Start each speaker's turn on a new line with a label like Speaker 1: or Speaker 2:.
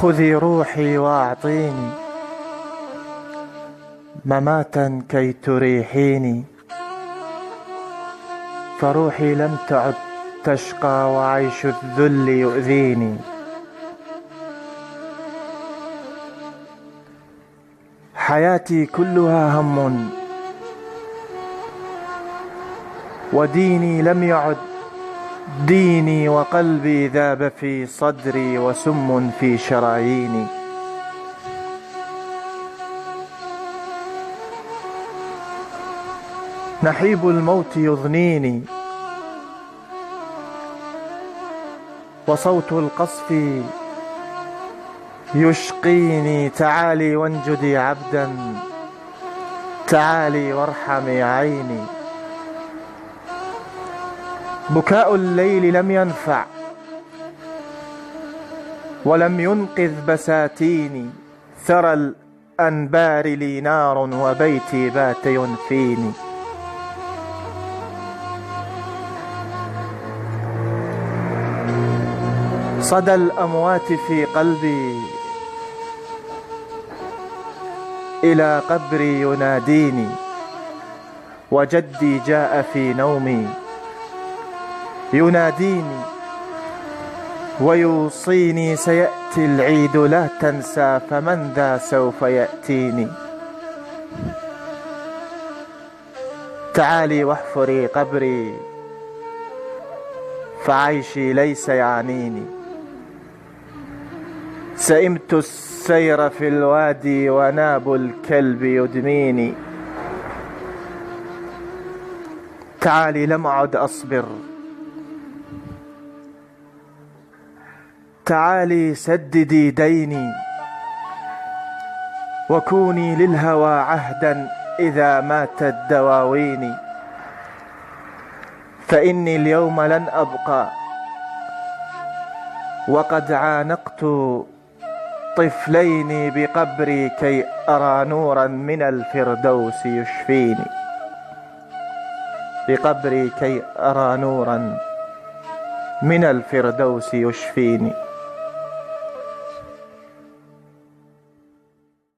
Speaker 1: خذي روحي وأعطيني مماتا كي تريحيني، فروحي لم تعد تشقى وعيش الذل يؤذيني. حياتي كلها هم وديني لم يعد ديني، وقلبي ذاب في صدري وسم في شراييني. نحيب الموت يضنيني وصوت القصف يشقيني. تعالي وانجدي عبدا، تعالي وارحمي عيني. بكاء الليل لم ينفع ولم ينقذ بساتيني، ثرى الأنبار لي نار وبيتي بات ينفيني. صدى الأموات في قلبي إلى قبري يناديني، وجدي جاء في نومي يناديني ويوصيني سيأتي العيد لا تنسى، فمن ذا سوف يأتيني. تعالي واحفري قبري فعيشي ليس يعنيني. سئمت السير في الوادي وناب الكلب يدميني. تعالي لم أعد أصبر، تعالي سددي ديني، وكوني للهوى عهدا إذا ماتت دواويني. فإني اليوم لن أبقى وقد عانقت طفلين بقبري كي أرى نورا من الفردوس يشفيني. بقبري كي أرى نورا من الفردوس يشفيني.